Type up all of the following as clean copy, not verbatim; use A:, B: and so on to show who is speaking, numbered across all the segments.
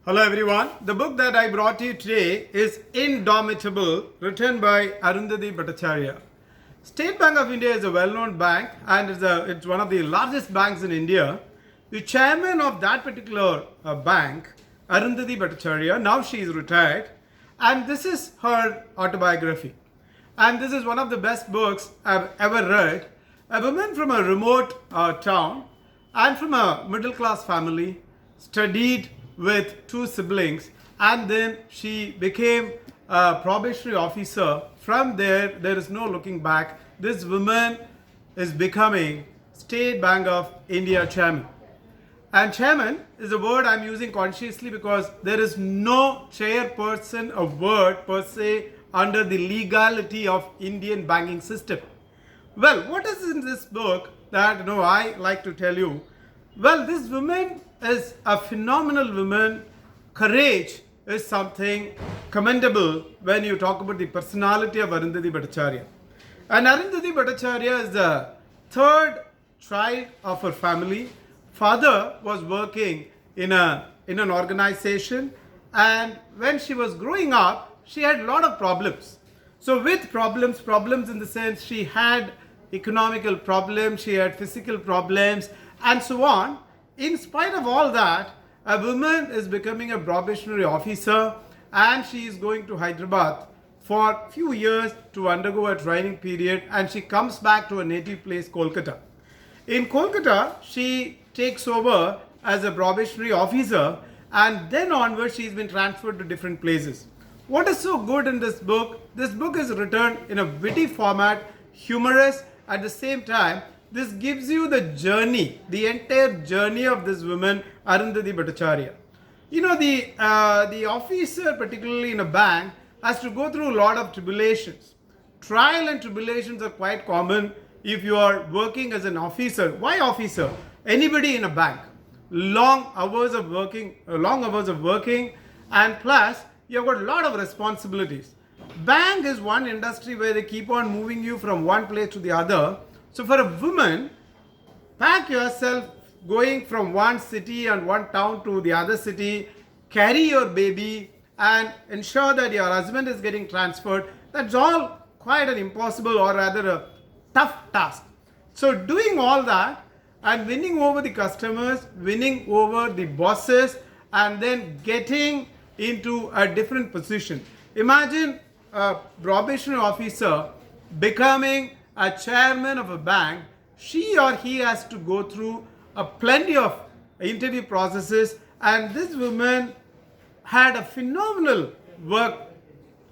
A: Hello everyone. The book that I brought to you today is Indomitable, written by Arundhati Bhattacharya. State Bank of India is a well-known bank and it's one of the largest banks in India. The chairman of that particular bank, Arundhati Bhattacharya, now she is retired, and this is her autobiography. And this is one of the best books I've ever read. A woman from a remote town and from a middle-class family, studied with two siblings, and then she became a probationary officer. From there is no looking back. This woman is becoming State Bank of India chairman. And chairman is a word I'm using consciously because there is no chairperson, a word per se, under the legality of Indian banking system. Well, what is in this book that I like to tell you? Well, this woman is a phenomenal woman. Courage is something commendable when you talk about the personality of Arundhati Bhattacharya. And Arundhati Bhattacharya is the third child of her family. Father was working in an organization, and when she was growing up, she had a lot of problems. So with problems in the sense she had economical problems, she had physical problems, and so on. In spite of all that, a woman is becoming a probationary officer, and she is going to Hyderabad for a few years to undergo a training period, and she comes back to her native place, Kolkata. In Kolkata, she takes over as a probationary officer, and then onwards she's been transferred to different places. What is so good in this book? This book is written in a witty format, humorous. At the same time, this gives you the journey, the entire journey of this woman, Arundhati Bhattacharya. The officer, particularly in a bank, has to go through a lot of tribulations. Trial and tribulations are quite common if you are working as an officer. Why officer? Anybody in a bank. Long hours of working, and plus you have got a lot of responsibilities. Bank is one industry where they keep on moving you from one place to the other. So for a woman, pack yourself going from one city and one town to the other city, carry your baby and ensure that your husband is getting transferred. That's all quite an impossible, or rather a tough task. So doing all that and winning over the customers, winning over the bosses, and then getting into a different position. Imagine a probationary officer becoming a chairman of a bank. She or he has to go through a plenty of interview processes, and this woman had a phenomenal work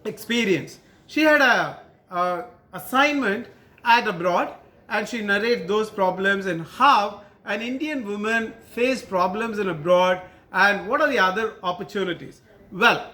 A: experience. She had a assignment at abroad, and she narrates those problems and how an Indian woman faced problems in abroad and what are the other opportunities. Well,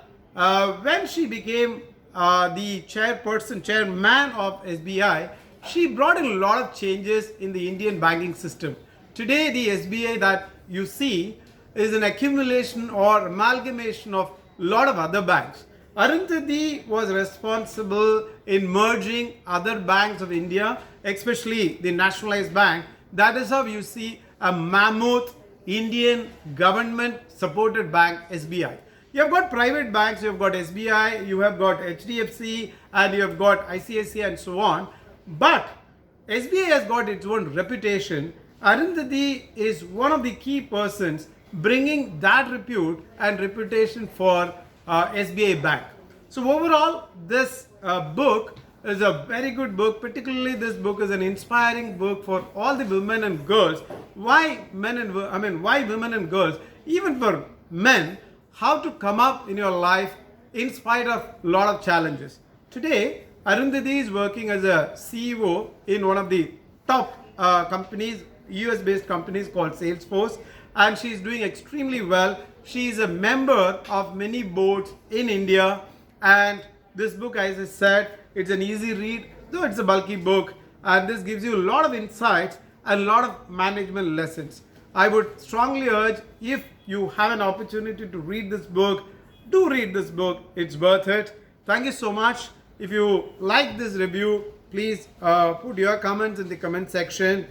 A: when she became the chairman of SBI, she brought in a lot of changes in the Indian banking system. Today, the SBI that you see is an accumulation or amalgamation of a lot of other banks. Arundhati was responsible in merging other banks of India, especially the nationalized bank. That is how you see a mammoth Indian government supported bank, SBI. You have got private banks, you have got SBI, you have got HDFC, and you have got ICICI and so on. But SBI has got its own reputation. Arundhati is one of the key persons bringing that repute and reputation for SBI Bank. So overall, this book is a very good book. Particularly, this book is an inspiring book for all the women and girls. Why women and girls? Even for men, how to come up in your life in spite of a lot of challenges. Today, Arundhati is working as a CEO in one of the top companies, US-based companies called Salesforce, and she is doing extremely well. She is a member of many boards in India, and this book, as I said, it's an easy read, though it's a bulky book, and this gives you a lot of insights and a lot of management lessons. I would strongly urge, if you have an opportunity to read this book, do read this book. It's worth it. Thank you so much. If you like this review, please put your comments in the comment section.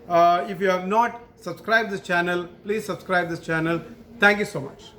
A: If you have not subscribed this channel, please subscribe this channel. Thank you so much.